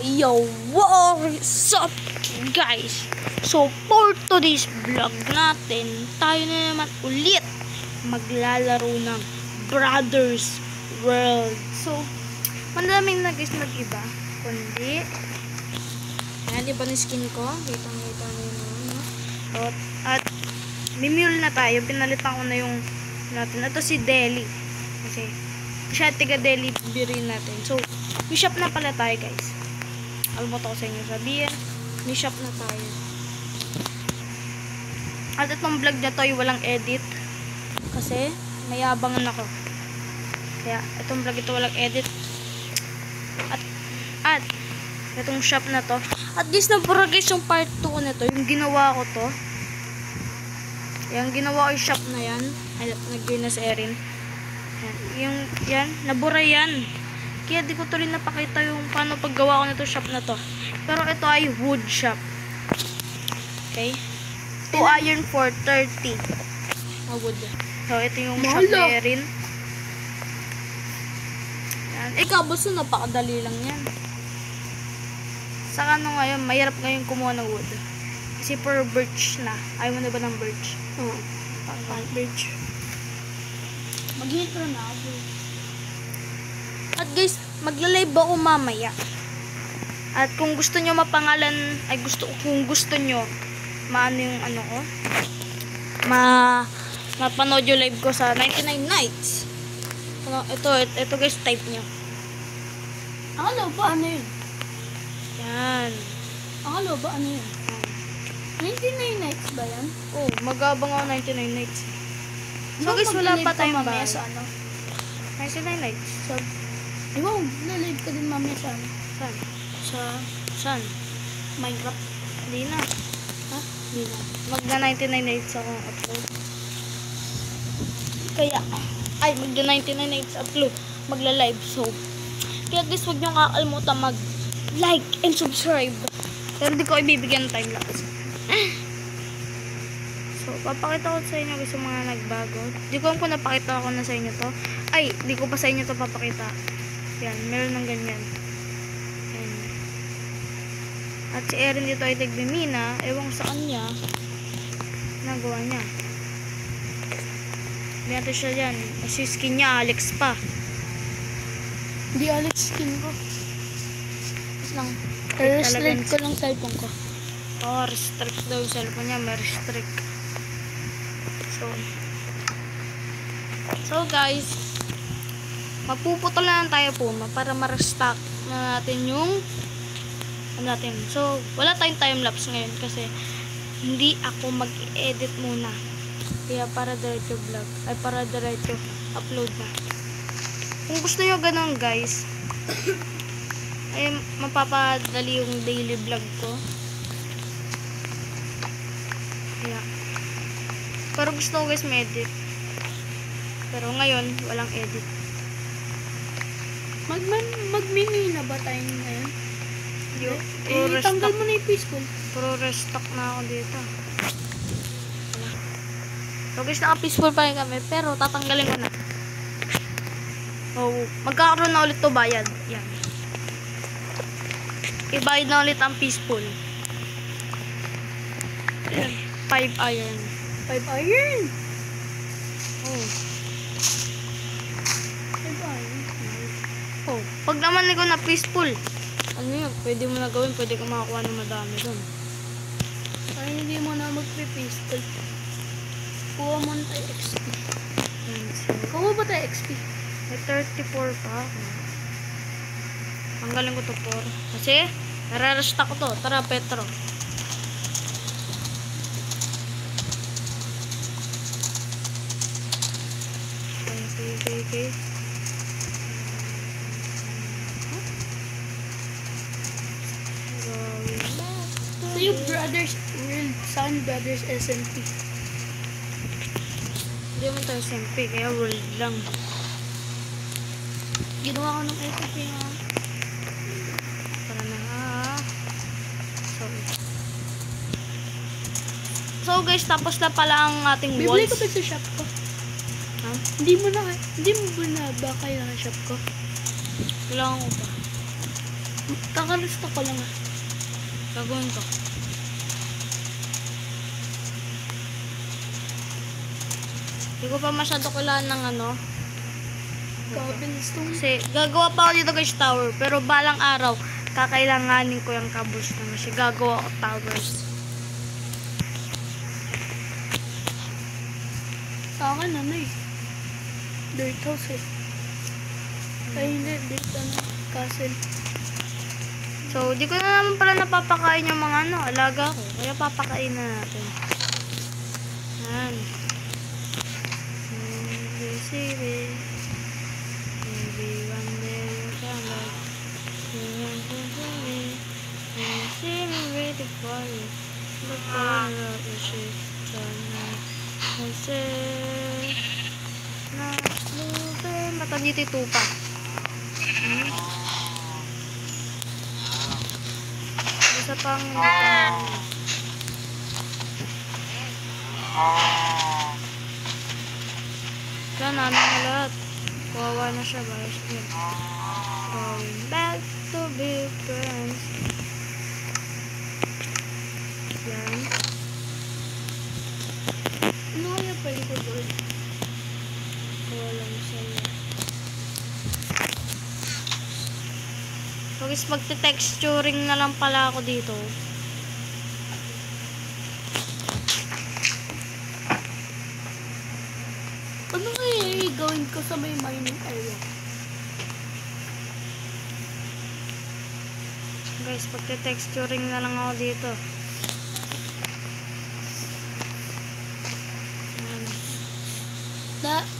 Yo, what's up guys? So for today's vlog natin, tayo na naman ulit maglalaro ng Brothers World. So, madaming na guys nag-iba. Kundi, ayan, iba ng skin ko. Kitang-kita na yun. No? At mimule na tayo. Pinalitan ko na yung natin. Ito si Deli. Kasi, siya tiga Deli birin natin. So, bishop na pala tayo guys. Alam mo to ko sa inyo sabihin. Bishop na tayo. At itong vlog na to ay walang edit. Kasi, mayabangan ako. Kaya, itong vlog ito walang edit. At itong shop na to. At guys, nabura guys yung part 2 ko nito. Yung ginawa ko to. Yung ginawa ko yung shop na yan. Ay, nag-join na si Erin. Yan, nabura yan. Kaya di ko tuloy napakita yung paano paggawa ko nito shop na to. Pero ito ay wood shop. Okay? 2 iron for 30. Wood. So, ito yung shop na Erin. Yan. Ikaw, basta napakadali lang yan. Saka ano ngayon, mahirap ngayon kumuha ng wood. Kasi for birch na. Ayaw mo na ba ng birch? Oo. Birch. Mag-intro na ako. At guys, magla-live ako mamaya. At kung gusto nyo mapangalan, kung gusto nyo, maano yung ano ko, mapanood yung live ko sa 99 nights. Ito guys, type nyo. Akala ba ano yun? Yan. Akala ba ano yun? 99 nights ba yan? Oh, mag-abang ako 99 nights. So guys, wala pa tayong mamaya bahay. sa ano? 99 nights. So, wow, na-live ka din mamaya sa ano? Saan? Minecraft. Hindi na. Ha? Hindi na. Magda 99 nights ako upload. Magda 99 nights upload. Magla-live. So, kaya guys, huwag nyo kakalimutan mag-like and subscribe. Pero hindi ko ibibigyan ng time lapse. So, papakita ko sa inyo guys yung mga nagbago. Di ko kung napakita ko na sa inyo to. Ay, di ko pa sa inyo to papakita. Yan, meron ng ganyan. Yan. At si Erin dito ay tagbimina. Ewan ko sa kanya. Nagawa niya. Ganito siya dyan. Si skin niya, Alex pa. Hindi Alex skin ko. Tapos lang. Restrict ko lang cellphone ko. Oh, restrict daw yung cellphone niya. May restrict. So guys, magpuputol na lang tayo po para ma-restock na natin yung natin. So, wala tayong time-lapse ngayon kasi hindi ako mag-edit muna. Kaya para diretso vlog. Ay, para diretso upload na. Kung gusto nyo ganun guys, ay mapapadali yung daily vlog ko. Kaya, pero gusto ko guys ma-edit. Pero ngayon, walang edit. Magmimina ba tayo ngayon? Tanggal mo na yung peaceful. Pero restock na ako dito. So guys, naka-peaceful pa rin kami. Pero tatanggalin ko na. So, magkakaroon na ulit to bayad. Yan. Ibayad na ulit ang peaceful. 5 iron. 5 iron? Oh. 5 iron? Oh. Pag naman ko na peaceful, ano yun? Pwede mo na gawin. Pwede ka makakuha ng madami doon. Ay, hindi mo na magpe-peaceful. Kuha mo na tayo XP. Kuha ba tayo XP? May 34 pa ako. Tanggalin ko to 4. Kasi, nare-restock ko to. Tara, Petro. Okay. So yung Brothers World, Sound Brothers SMP. Hindi mo tayo SMP, kaya world lang. Ginawa ko ng SMP nga. Para na sorry. So guys, tapos na pala ang ating walls. Bibili ko ba sa shop ko? Ha? Hindi mo ba na ba kailangan shop ko? Kailangan ko pa. Kakalista ko lang. Gagawin ko. Hindi ko pa masyado kailangan ng ano. Cobblestone. Kasi gagawa pa ako dito guys tower. Pero balang araw, kakailanganin ko yung cobblestone. Kasi gagawa ko towers. Sa akin ano eh. Dirt house eh. Ay hindi, dirt ano. Castle. So, di ko na naman pala napapakain yung mga ano, alaga ko. Kaya papakain na natin. Yan. City. Maybe one day you can like you see me waiting for you. Look for the shit tonight. I say, not moving. Ba't nandito yung tupa? Isa pang wala namin na lahat. Kawawa na siya, guys. Going back to be friends. Yan. Ano kaya pwede ko doon? Walang sa'yo. So, guys, magte-texturing na lang pala ako dito. Ano kaya gawin ko sa may mining area? Guys, magte-texturing na lang ako dito. Yan.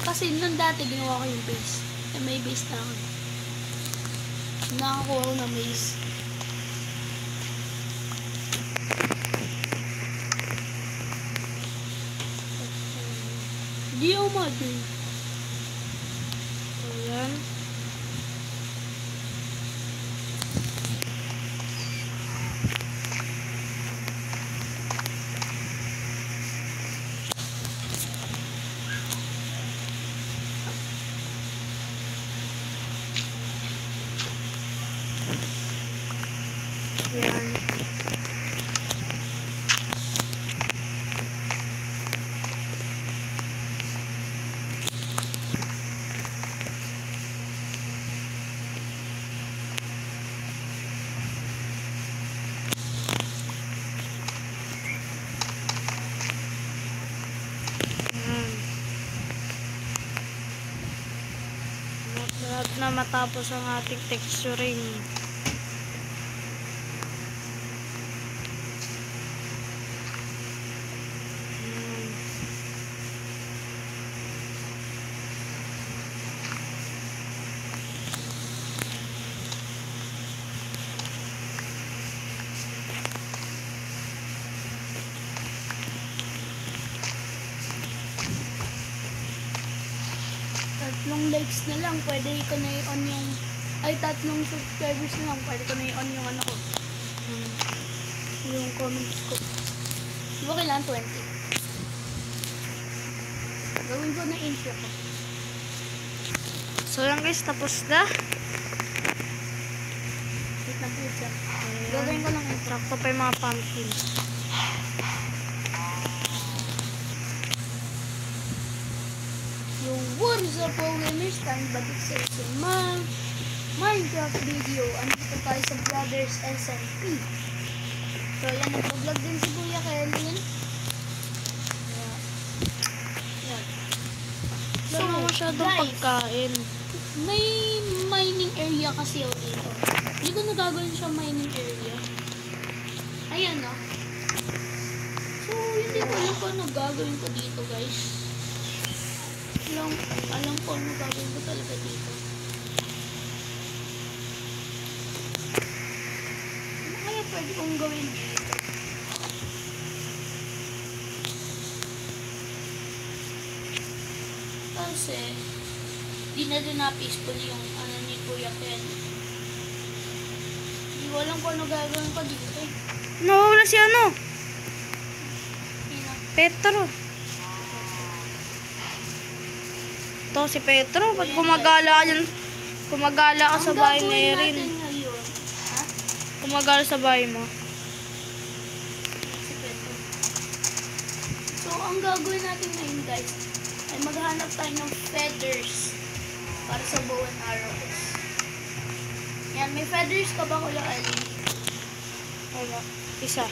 Kasi nung dati ginawa ko yung base. May base na ako. Nakakuha ko ng base. Hindi ako mag-do. So, yan. Yan. Yan. Lahat na matapos ang ating texturing. Yan. Tatlong likes na lang, pwede ko na i-on yung... Ay, tatlong subscribers na lang, pwede ko na i-on yung ano ko. Yung comments ko. Di ba kailangan 20? Gawin ko na intro ko. So yan guys, tapos na. Wait lang po siya. Ayan. Gagawin ko lang intro. Sakto pa yung mga pumpkin. Yung what is up po gamers, time balik sa isang Minecraft video. Andito tayo sa Brothers SMP. So yan, nag-vlog din si Kuya Kelvin. Yan. So, masyadong guys, pagkain. may mining area kasi ako dito. Hindi ko nagagawin siya mining area. Ayan no. So hindi ko alam kung ano gagawin ko dito guys. Alam ko ano gagawin ko talaga dito. Ano kaya pwede kong gawin dito? Kasi di na din na-peaceful yung ano ni Kuya Ken. Hindi ko alam kung ano gagawin ko dito eh. Nawawala si ano? Sino? Petro. Ito si Petro. Ba't gumagala ka dyan? Gumagala ka sa bahay ni Ang Erin. gagawin natin ngayon, ha? Gumagala sa bahay mo. Sikreto. So, ang gagawin natin ngayon guys, ay maghanap tayo ng feathers para sa bow and arrows. Yan, may feathers ka ba Kuya Ali? Wala. Isa.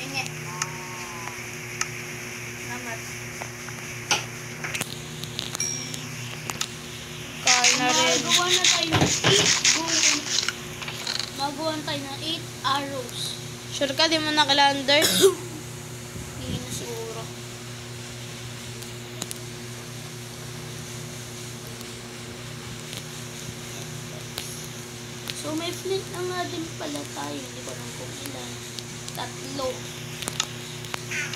Enge. Namat. Kain na rin. Magawa na tayo ng 8 bow and magawa tayo ng 8 arrows. Sure ka, di mo nakalander? Hindi na siguro. So, may flint na nga din pala tayo. Hindi ko alam kung ilan. 3.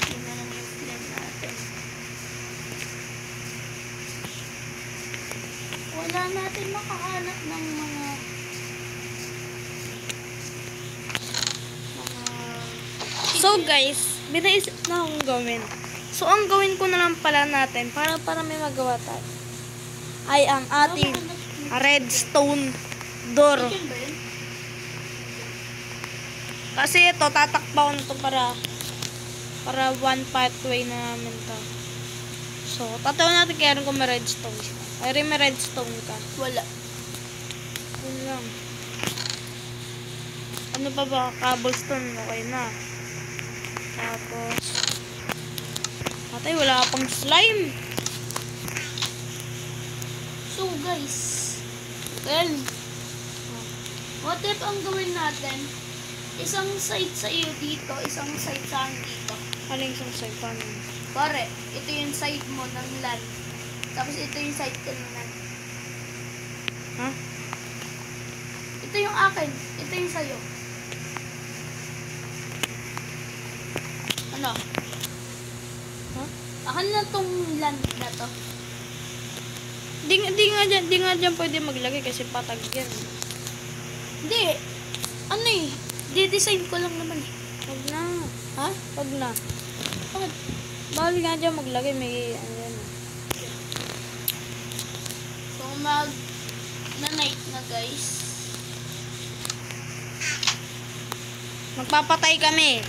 Yun na lang yung flint natin. Wala natin makahanap ng mga So guys, binaisip na akong gawin. So ang gawin ko na lang pala natin para may magawa tayo ay ang ating redstone door. chicken ba yun? Kasi ito, tatakpaw na to para one pathway na namin to. So, tatawan natin kaya kung may redstone siya. Ay, may redstone ka. Wala. Yun lang. Ano pa ba? Cobblestone. Okay na. Tapos, patay, wala pang slime. So guys, well, what if ang gawin natin, isang side sa iyo dito, isang side sa akin dito. Ano yung isang side? Paano? Pare, ito yung side mo ng land. Tapos ito yung side ko ng land. Ha? Ito yung akin. Ito yung sa'yo. Ano? Ha? Akin na tong land na to. Di nga dyan pwede maglagay kasi patag yan. Hindi. Ano eh? Di-design ko lang naman eh. Wag na. Ha? Wag na. Bakit? Bawal nga dyan maglagay. May ano yan. So, na-night na guys. Magpapatay kami.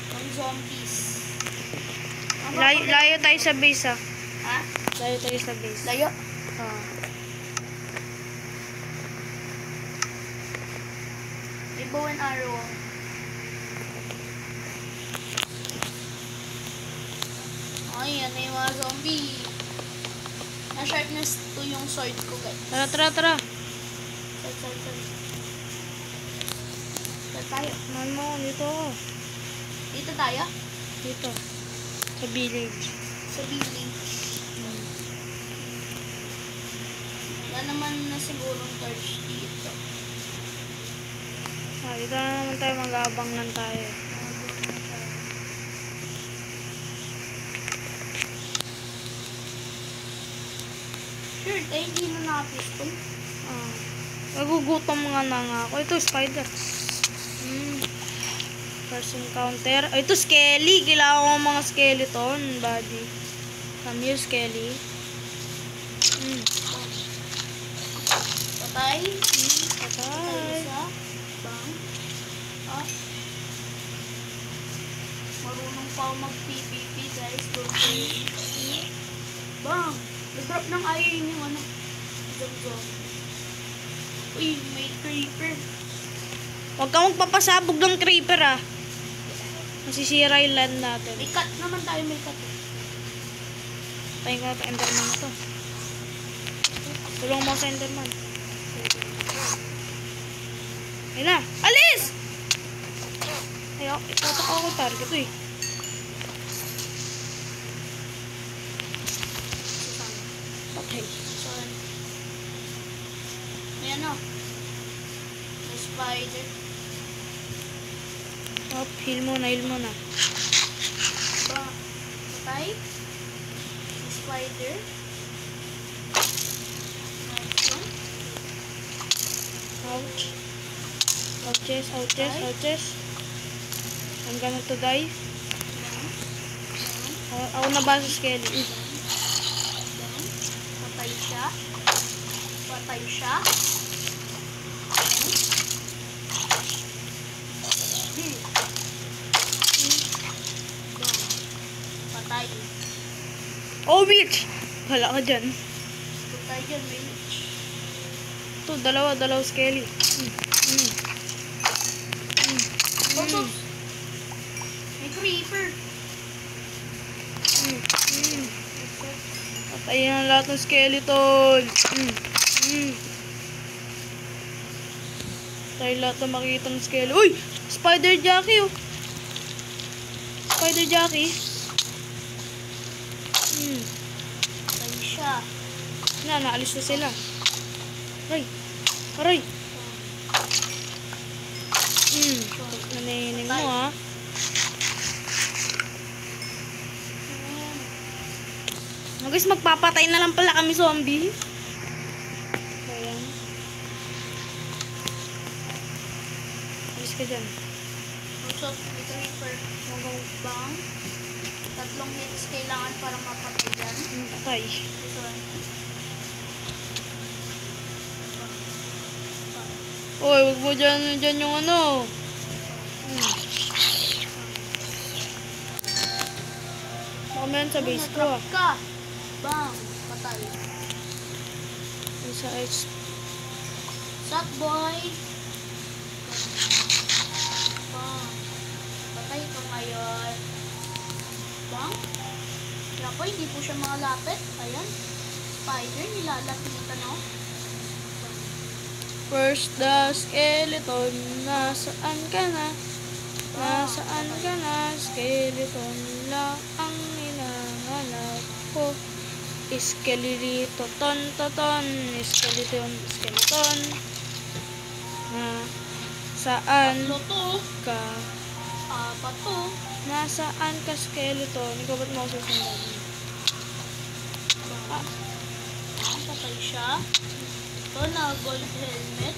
Ng zombies. Layo tayo sa base ha. Ha? Layo tayo sa base. Layo? Ah. May bow and arrow. Ay, yan na yung mga zombie. Na-sharpness to yung sword ko, guys. Tara. Sorry. Saan tayo? Man mo, dito ako. Dito tayo? Dito. Sa village. Sa building. Wala naman na sigurong torch dito. Ah, dito na naman tayo. Mag-aabang lang tayo. Sure, tayo hindi na naka-pistol. Ah. Nagugutom nga na nga ako. Ito, spider. First encounter. Ay, ito, skelly. Kailangan ko ng mga skeleton, buddy. Come here, skelly. Patay. Patay. Isa. Bang. Ah. Marunong pa ako mag-PVP, guys. Don't worry. Bang. Nag-drop ng iron yung ano. Zom. Uy, may creeper. Huwag ka magpapasabog ng creeper, ah. Masisira yung land natin. May cut naman tayo, may cut. Tayo ka ito, enderman na to. Tulong mo sa enderman. Ayun na. Alis! Ay, itutok ako target, eh. Patay. Saan? May ano? May spider. Oh, heal mo na. Ba? Patay? May spider. Nice one. Ouch. Ouches. I'm gonna to die. Ako na ba sa skelly? Patay siya. Oh, witch! Hala ka dyan. Huwag tayo dyan, may witch. Ito, dalawa skelly. Oops. May creeper. Patayin ang lahat ng skeleton. Tayo lahat na makikita ng skeleton. Uy! Spider Jackie, oh. Spider Jackie. Tayo siya. Naalis na sila. Aray. Naninig mo, ha. Guys, magpapatay na lang pala kami zombie. Ayan. Alis ka dyan. Usap, may creeper. Bang. 3 hits kailangan para mapatay yan. Patay. Ito. Uy, wag mo dyan yung ano. Baka meron sa base ko, ah. Ka. Bang. Patay. Isa is... Sup, boy? Bang. Patay ka ngayon. Bang. Kaya po, hindi po siya malapit. Ayan. Spider, nilalapitan ako. First the skeleton, nasaan ka na? Nasaan ka na? Skeleton lang ang hinahanap ko. Skeleton, skeleton. Nasaan Luto. ka? Apat to. Nasaan ka, skeleton? Ikaw ba't mo ako susundan? Patay siya. Ito na, gold helmet.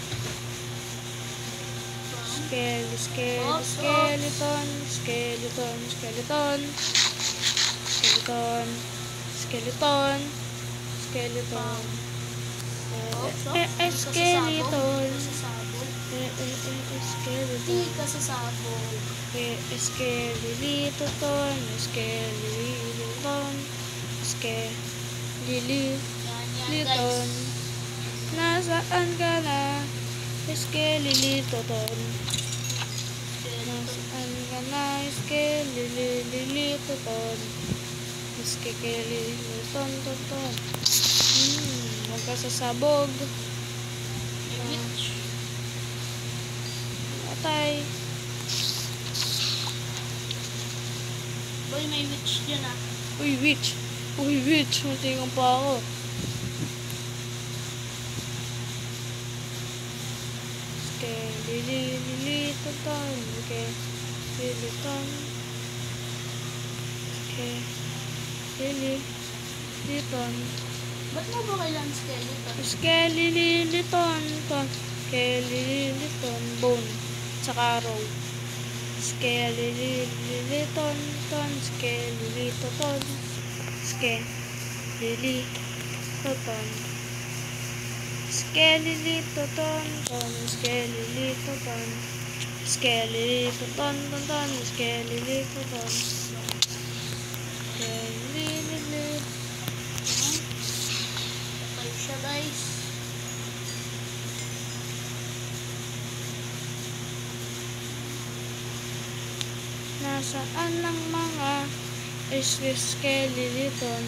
Skeleton. Hindi ka sasabog. Yan guys. Nasaan ka na? Skeleton. Nasaan ka na? Skeleton. Skeleton. Huwag ka sasabog. May witch. Patay. Boy, may witch dyan ah. Uy, witch. Muntingan pa ako. Skeleton. Ba't mo ba kailangan skeleton? Skeleton. Bone. Tsaka row. Skeleton. Patay siya guys. Nasaan ang mga skeleton?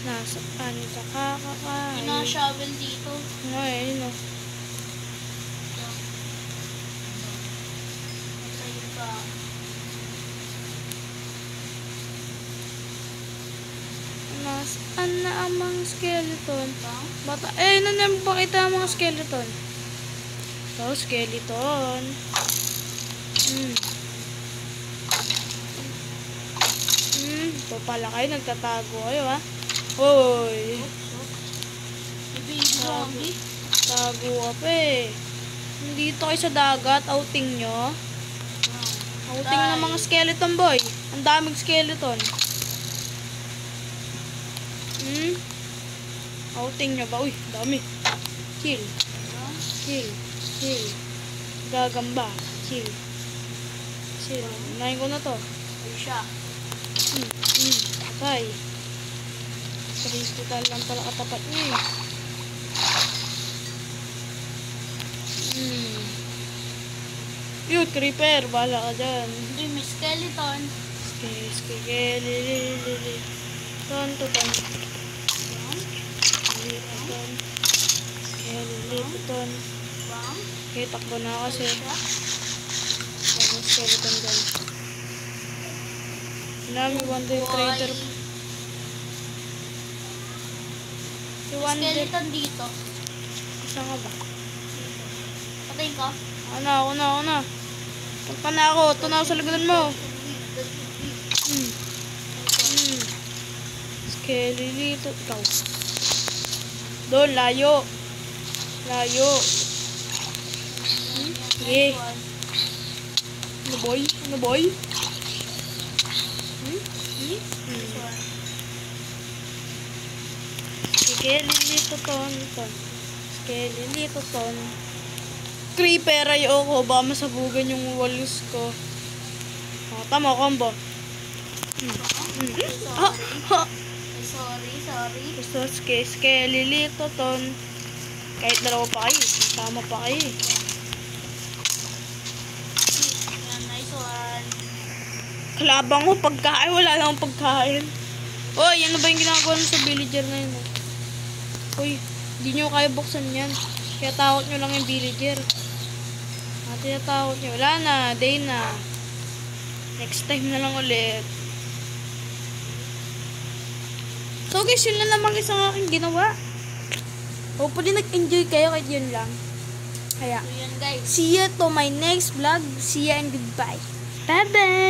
Nasaan ka kakakain? May shovel dito. Ay, no. Patay ka. Nasaan na ang mga skeleton? Bang. Bata, naman pakita ang mga skeleton. Ito, skeleton. Ito pala kayo, nagtatago kayo, ha? Hoy! May baby zombie. Tago ka pa, eh. Nandito kayo sa dagat, outing nyo. Outing ng mga skeleton, boy. Ang daming skeleton. Outing nyo ba? Uy, dami. Chill. Gagamba. Chill. Unahin ko na to. Patay siya. Patay. Hospital lang pala katapat niya eh. Yun, creeper. Bahala ka dyan. Hindi, may skeleton. Skelelelelele. Ton. Skeleleton. Bang. Okay, takbo na kasi. Walang skeleton dyan. Nami, Wonder Trader. Si Wonder. Skeleton dito. Isa nga ba? Patayin ko. Ako na. Punta na ako. Ito na ako sa lagadan mo. Skelelito. Ikaw. Doon, layo. Sige. Ano boy? Skelelito ton. Creeper ayoko. Baka masabugan yung walls ko. Tama, combo. Sorry. Gusto skelelito ton. Kahit dalawa pa kayo. Tama pa kayo. Yan, nice one. Kalabang ko pagkain. Wala lang akong pagkain. Oy, ano ba yung ginagawa nyo sa villager na yun? Uy, hindi nyo kaya buksan yan. Kaya takot nyo lang yung villager. Tinatakot nyo. Wala na. Day na. Next time na lang ulit. So guys, yun na naman isang aking ginawa. Hopefully nag-enjoy kayo kahit yun lang. Kaya, So yan guys. see you to my next vlog. See ya and goodbye. Bye-bye!